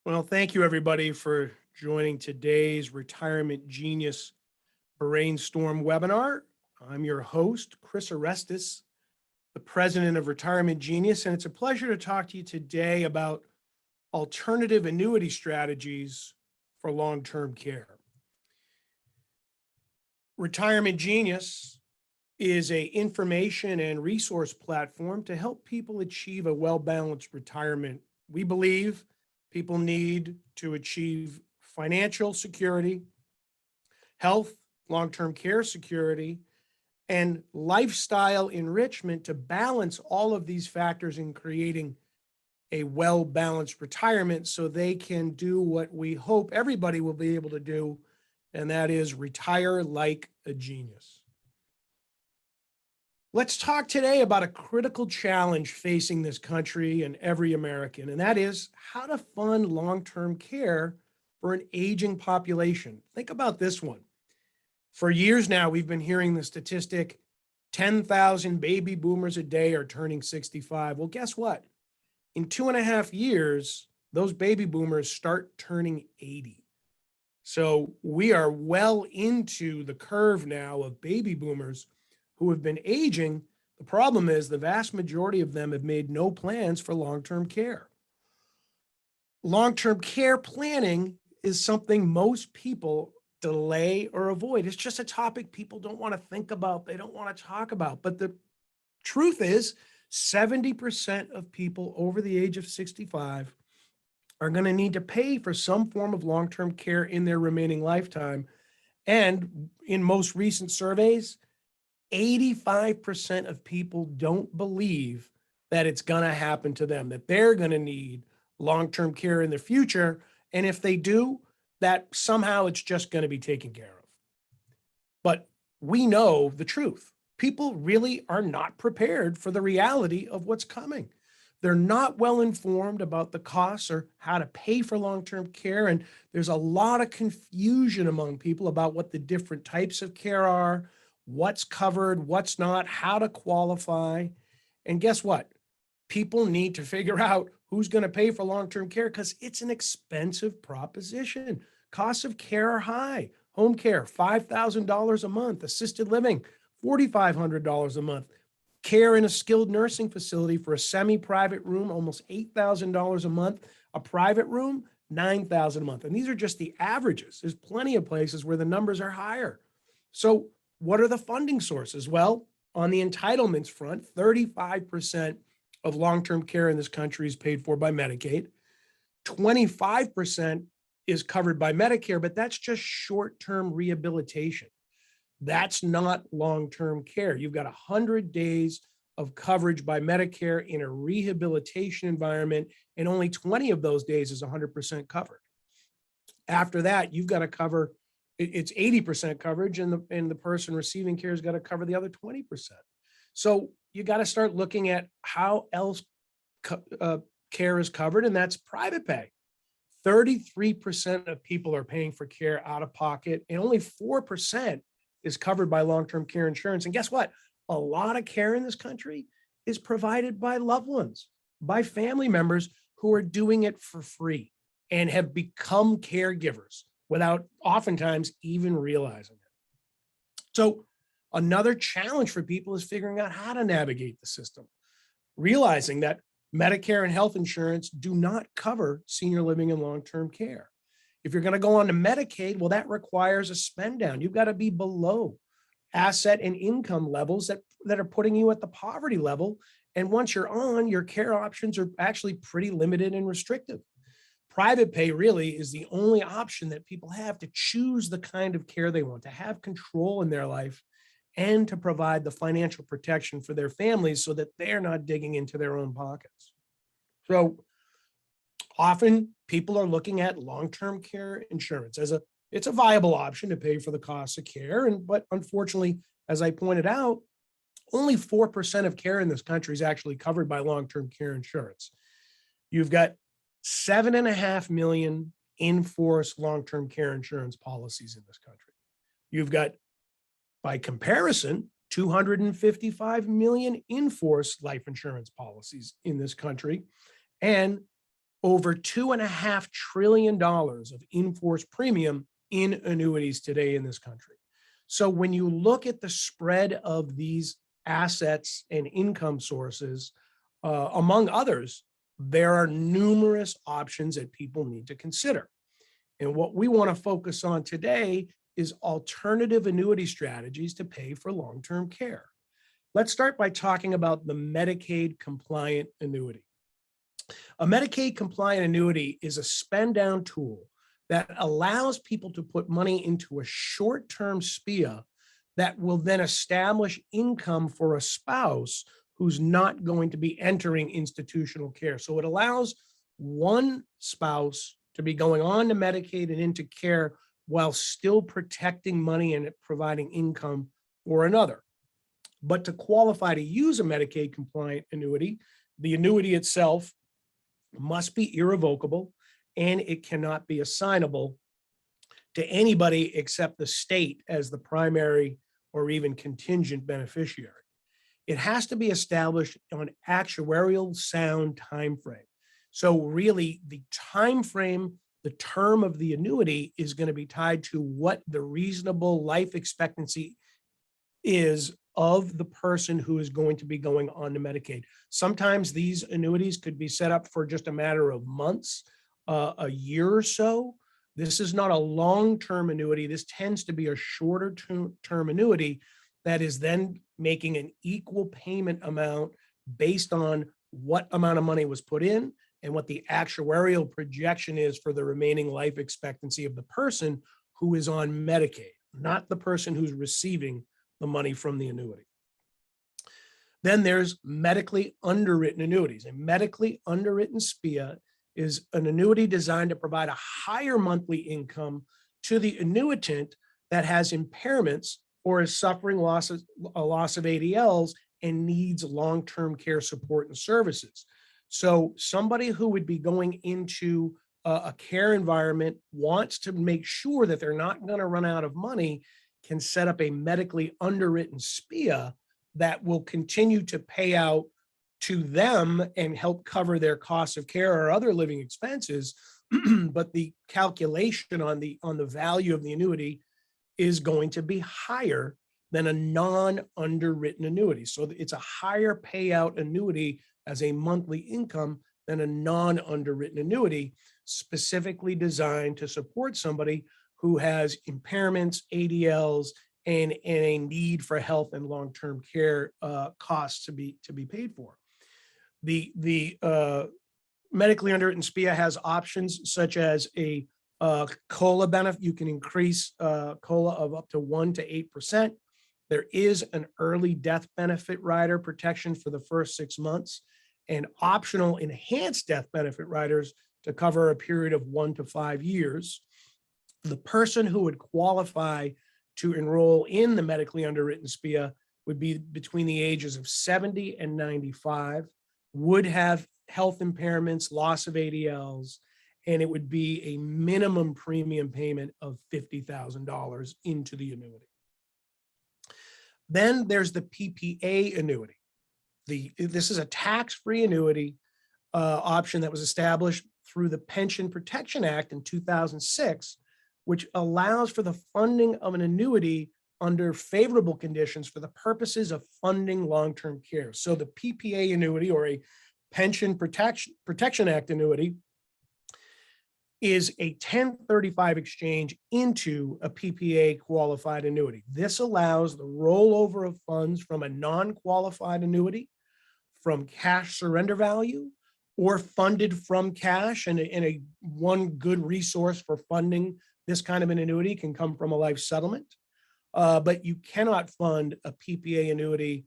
Well, thank you everybody for joining today's Retirement Genius Brainstorm webinar. I'm your host, Chris Orestis, the president of Retirement Genius, and it's a pleasure to talk to you today about alternative annuity strategies for long-term care. Retirement Genius is an information and resource platform to help people achieve a well-balanced retirement. We believe people need to achieve financial security, health, long-term care security, and lifestyle enrichment to balance all of these factors in creating a well-balanced retirement so they can do what we hope everybody will be able to do, and that is retire like a genius. Let's talk today about a critical challenge facing this country and every American, and that is how to fund long-term care for an aging population. Think about this one. For years now, we've been hearing the statistic, 10,000 baby boomers a day are turning 65. Well, guess what? In 2.5 years, those baby boomers start turning 80. So we are well into the curve now of baby boomers who have been aging. The problem is the vast majority of them have made no plans for long-term care. Long-term care planning is something most people delay or avoid. It's just a topic people don't want to think about. They don't want to talk about. But the truth is 70% of people over the age of 65 are going to need to pay for some form of long-term care in their remaining lifetime. And in most recent surveys, 85% of people don't believe that it's going to happen to them, that they're going to need long-term care in the future. And if they do, that somehow it's just going to be taken care of. But we know the truth. People really are not prepared for the reality of what's coming. They're not well informed about the costs or how to pay for long-term care. And there's a lot of confusion among people about what the different types of care are, what's covered, what's not, how to qualify. And guess what? People need to figure out who's going to pay for long-term care because it's an expensive proposition. Costs of care are high. Home care, $5,000 a month. Assisted living, $4,500 a month. Care in a skilled nursing facility for a semi-private room, almost $8,000 a month. A private room, $9,000 a month. And these are just the averages. There's plenty of places where the numbers are higher. So what are the funding sources? Well, on the entitlements front, 35% of long-term care in this country is paid for by Medicaid. 25% is covered by Medicare, but that's just short-term rehabilitation. That's not long-term care. You've got 100 days of coverage by Medicare in a rehabilitation environment, and only 20 of those days is 100% covered. After that, you've got to cover, it's 80% coverage, and the person receiving care has got to cover the other 20%. So you got to start looking at how else care is covered, and that's private pay. 33% of people are paying for care out of pocket, and only 4% is covered by long-term care insurance. And guess what? A lot of care in this country is provided by loved ones, by family members who are doing it for free and have become caregivers without oftentimes even realizing it. So another challenge for people is figuring out how to navigate the system, realizing that Medicare and health insurance do not cover senior living and long-term care. If you're going to go on to Medicaid, well, that requires a spend down. You've got to be below asset and income levels that are putting you at the poverty level. And once you're on, your care options are actually pretty limited and restrictive. Private pay really is the only option that people have to choose the kind of care they want, to have control in their life, and to provide the financial protection for their families so that they're not digging into their own pockets. So often people are looking at long-term care insurance as it's a viable option to pay for the costs of care. But unfortunately, as I pointed out, only 4% of care in this country is actually covered by long-term care insurance. You've got 7.5 million in-force long-term care insurance policies in this country. You've got, by comparison, 255 million in-force life insurance policies in this country. And over $2.5 trillion of in-force premium in annuities today in this country. So when you look at the spread of these assets and income sources, among others, there are numerous options that people need to consider. And what we want to focus on today is alternative annuity strategies to pay for long-term care. Let's start by talking about the Medicaid compliant annuity. A Medicaid compliant annuity is a spend down tool that allows people to put money into a short-term SPIA that will then establish income for a spouse who's not going to be entering institutional care. So it allows one spouse to be going on to Medicaid and into care while still protecting money and providing income for another. But to qualify to use a Medicaid compliant annuity, the annuity itself must be irrevocable and it cannot be assignable to anybody except the state as the primary or even contingent beneficiary. It has to be established on actuarial sound time frame. So really the time frame, the term of the annuity is going to be tied to what the reasonable life expectancy is of the person who is going to be going on to Medicaid. Sometimes these annuities could be set up for just a matter of months, a year or so. This is not a long-term annuity. This tends to be a shorter term annuity that is then making an equal payment amount based on what amount of money was put in and what the actuarial projection is for the remaining life expectancy of the person who is on Medicaid, not the person who's receiving the money from the annuity. Then there's medically underwritten annuities. A medically underwritten SPIA is an annuity designed to provide a higher monthly income to the annuitant that has impairments or is suffering a loss of ADLs and needs long-term care support and services. So somebody who would be going into a care environment wants to make sure that they're not going to run out of money, can set up a medically underwritten SPIA that will continue to pay out to them and help cover their costs of care or other living expenses. But the calculation on the value of the annuity is going to be higher than a non-underwritten annuity. So it's a higher payout annuity as a monthly income than a non-underwritten annuity, specifically designed to support somebody who has impairments, ADLs, and a need for health and long-term care costs to be paid for. The medically underwritten SPIA has options such as a COLA benefit. You can increase COLA of up to 1 to 8%. There is an early death benefit rider protection for the first 6 months and optional enhanced death benefit riders to cover a period of 1 to 5 years. The person who would qualify to enroll in the medically underwritten SPIA would be between the ages of 70 and 95, would have health impairments, loss of ADLs, and it would be a minimum premium payment of $50,000 into the annuity. Then there's the PPA annuity. This is a tax-free annuity option that was established through the Pension Protection Act in 2006, which allows for the funding of an annuity under favorable conditions for the purposes of funding long-term care. So the PPA annuity, or a Pension Protection Act annuity, is a 1035 exchange into a PPA qualified annuity. This allows the rollover of funds from a non-qualified annuity, from cash surrender value, or funded from cash. And a one good resource for funding this kind of an annuity can come from a life settlement. But you cannot fund a PPA annuity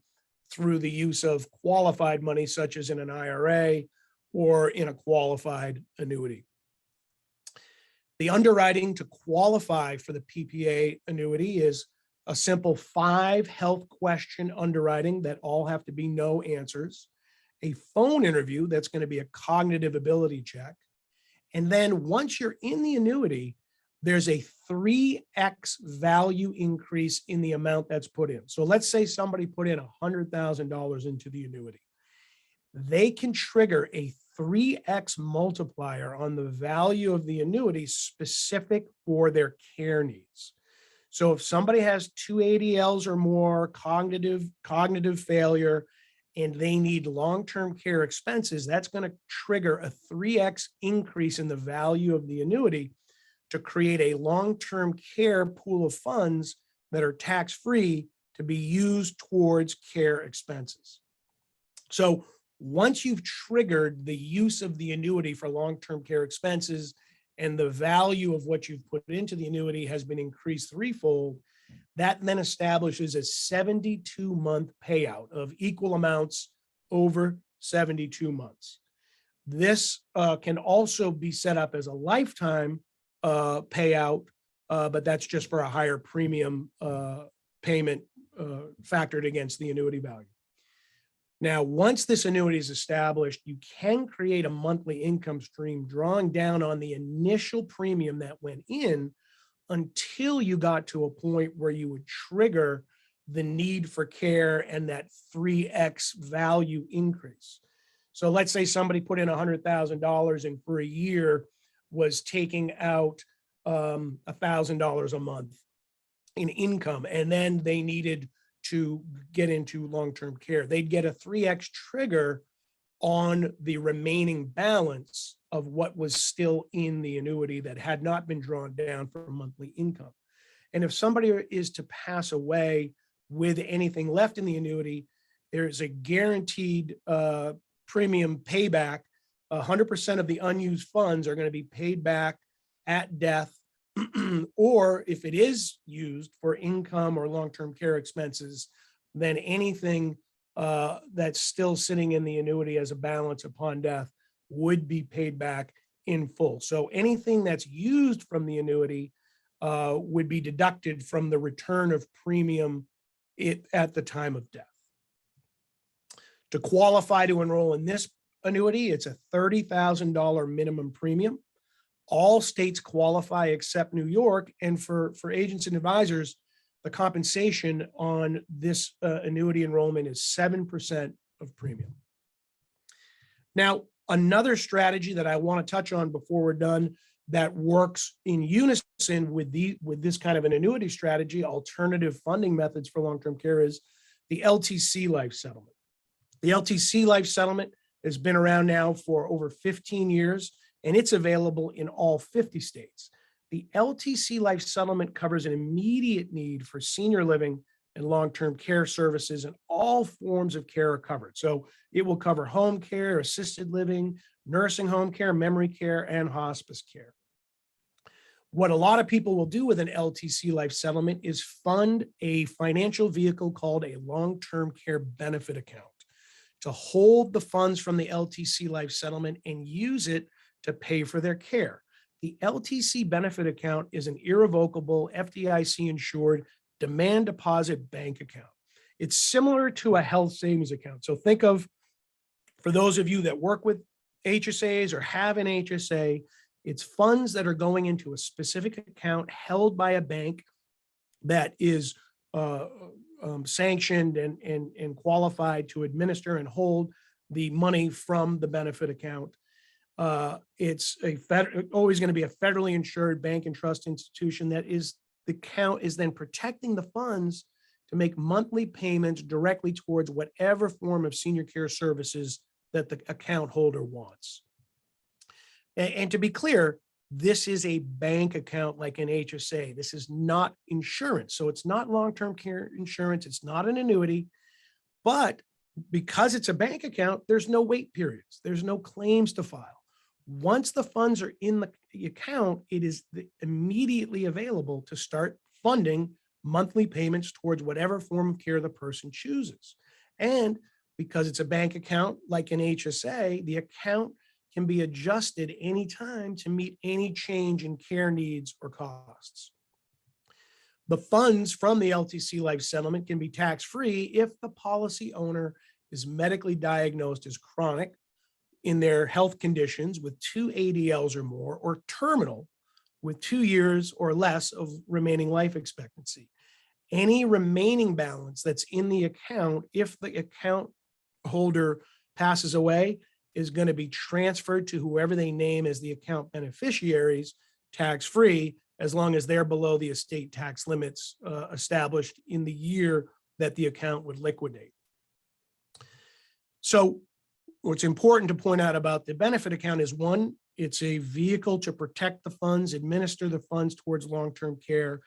through the use of qualified money, such as in an IRA or in a qualified annuity. The underwriting to qualify for the PPA annuity is a simple 5 health question underwriting that all have to be no answers, a phone interview that's going to be a cognitive ability check. And then once you're in the annuity, there's a 3x value increase in the amount that's put in. So let's say somebody put in $100,000 into the annuity. They can trigger a 3x multiplier on the value of the annuity specific for their care needs. So if somebody has 2 ADLs or more, cognitive failure, and they need long-term care expenses, that's going to trigger a 3x increase in the value of the annuity to create a long-term care pool of funds that are tax-free to be used towards care expenses. So once you've triggered the use of the annuity for long-term care expenses and the value of what you've put into the annuity has been increased threefold, that then establishes a 72-month payout of equal amounts over 72 months. This can also be set up as a lifetime payout, but that's just for a higher premium payment factored against the annuity value. Now, once this annuity is established, you can create a monthly income stream drawing down on the initial premium that went in until you got to a point where you would trigger the need for care and that 3x value increase. So let's say somebody put in $100,000 and for a year was taking out $1,000 a month in income, and then they needed to get into long-term care. They'd get a 3x trigger on the remaining balance of what was still in the annuity that had not been drawn down for monthly income. And if somebody is to pass away with anything left in the annuity, there's a guaranteed premium payback. 100% of the unused funds are going to be paid back at death, or if it is used for income or long-term care expenses, then anything that's still sitting in the annuity as a balance upon death would be paid back in full. So anything that's used from the annuity would be deducted from the return of premium at the time of death. To qualify to enroll in this annuity, it's a $30,000 minimum premium. All states qualify except New York. And for agents and advisors, the compensation on this annuity enrollment is 7% of premium. Now, another strategy that I want to touch on before we're done that works in unison with this kind of an annuity strategy, alternative funding methods for long-term care, is the LTC life settlement. The LTC life settlement has been around now for over 15 years, and it's available in all 50 states. The LTC life settlement covers an immediate need for senior living and long-term care services, and all forms of care are covered. So it will cover home care, assisted living, nursing home care, memory care, and hospice care. What a lot of people will do with an LTC life settlement is fund a financial vehicle called a long-term care benefit account to hold the funds from the LTC life settlement and use it to pay for their care. The LTC benefit account is an irrevocable, FDIC insured demand deposit bank account. It's similar to a health savings account. So think of, for those of you that work with HSAs or have an HSA, it's funds that are going into a specific account held by a bank that is sanctioned and qualified to administer and hold the money from the benefit account. It's always going to be a federally insured bank and trust institution that is, the account is then protecting the funds to make monthly payments directly towards whatever form of senior care services that the account holder wants. And to be clear, this is a bank account like an HSA. This is not insurance. So it's not long-term care insurance. It's not an annuity, but because it's a bank account, there's no wait periods. There's no claims to file. Once the funds are in the account, it is immediately available to start funding monthly payments towards whatever form of care the person chooses. And because it's a bank account like an HSA, the account can be adjusted anytime to meet any change in care needs or costs. The funds from the LTC life settlement can be tax-free if the policy owner is medically diagnosed as chronic in their health conditions with 2 ADLs or more, or terminal with 2 years or less of remaining life expectancy. Any remaining balance that's in the account, if the account holder passes away, is going to be transferred to whoever they name as the account beneficiaries tax-free, as long as they're below the estate tax limits established in the year that the account would liquidate. So what's important to point out about the benefit account is, one, it's a vehicle to protect the funds, administer the funds towards long-term care.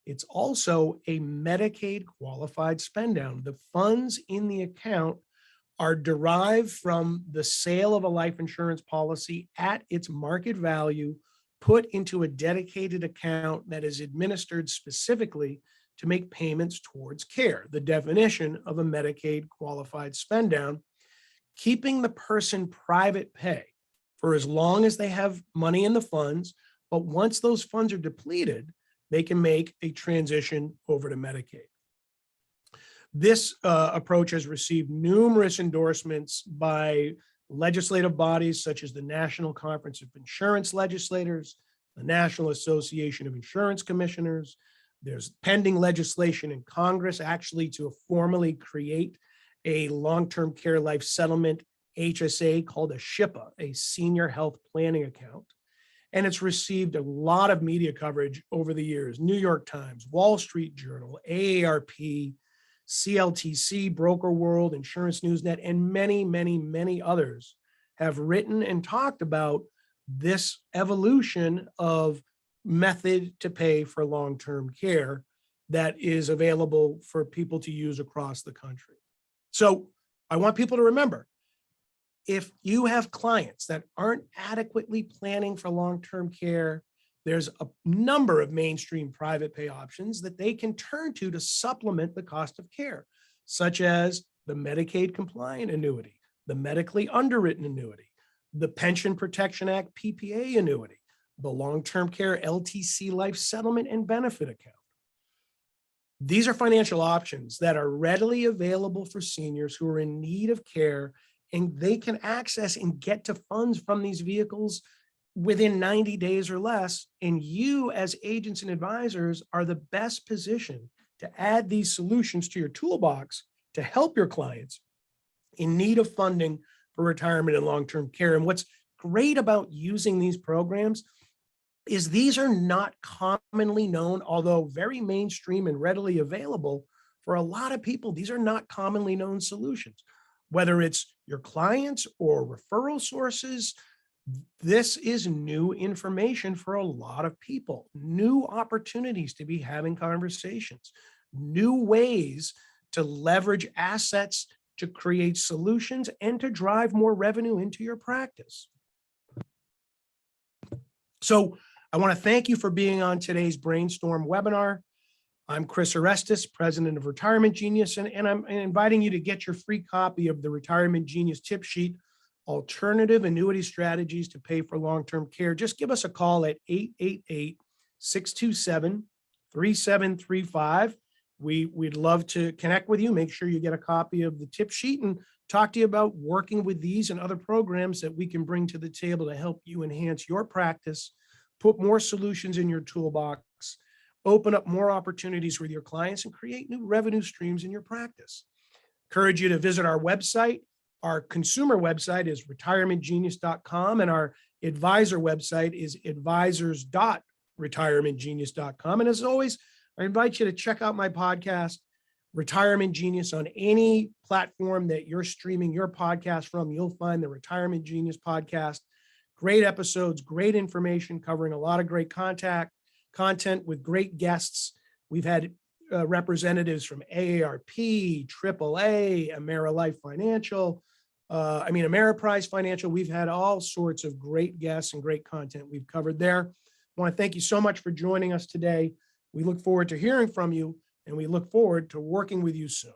It's also a Medicaid qualified spend down. The funds in the account are derived from the sale of a life insurance policy at its market value, put into a dedicated account that is administered specifically to make payments towards care, the definition of a Medicaid qualified spend down, keeping the person private pay for as long as they have money in the funds. But once those funds are depleted, they can make a transition over to Medicaid. This approach has received numerous endorsements by legislative bodies such as the National Conference of Insurance Legislators, the National Association of Insurance Commissioners. There's pending legislation in Congress actually to formally create a long-term care life settlement HSA called a SHIPA, a Senior Health Planning Account. And it's received a lot of media coverage over the years. New York Times, Wall Street Journal, AARP, CLTC, Broker World, Insurance Newsnet, and many, many, many others have written and talked about this evolution of method to pay for long-term care that is available for people to use across the country. So I want people to remember, if you have clients that aren't adequately planning for long-term care, there's a number of mainstream private pay options that they can turn to supplement the cost of care, such as the Medicaid compliant annuity, the medically underwritten annuity, the Pension Protection Act PPA annuity, the long-term care LTC life settlement and benefit account. These are financial options that are readily available for seniors who are in need of care, and they can access and get to funds from these vehicles within 90 days or less. And you as agents and advisors are the best position to add these solutions to your toolbox to help your clients in need of funding for retirement and long-term care. And what's great about using these programs is these are not commonly known, although very mainstream and readily available for a lot of people. These are not commonly known solutions, whether it's your clients or referral sources. This is new information for a lot of people, new opportunities to be having conversations, new ways to leverage assets to create solutions and to drive more revenue into your practice. So I want to thank you for being on today's Brainstorm webinar. I'm Chris Orestis, president of Retirement Genius, and I'm inviting you to get your free copy of the Retirement Genius tip sheet, Alternative Annuity Strategies to Pay for Long-Term Care. Just give us a call at 888-627-3735. We'd love to connect with you. Make sure you get a copy of the tip sheet and talk to you about working with these and other programs that we can bring to the table to help you enhance your practice, put more solutions in your toolbox, open up more opportunities with your clients, and create new revenue streams in your practice. Encourage you to visit our website. Our consumer website is retirementgenius.com, and our advisor website is advisors.retirementgenius.com. And as always, I invite you to check out my podcast, Retirement Genius, on any platform that you're streaming your podcast from. You'll find the Retirement Genius podcast. Great episodes, great information, covering a lot of great content with great guests. We've had representatives from AARP, AAA, AmeriLife Financial, Ameriprise Financial. We've had all sorts of great guests and great content we've covered there. I want to thank you so much for joining us today. We look forward to hearing from you, and we look forward to working with you soon.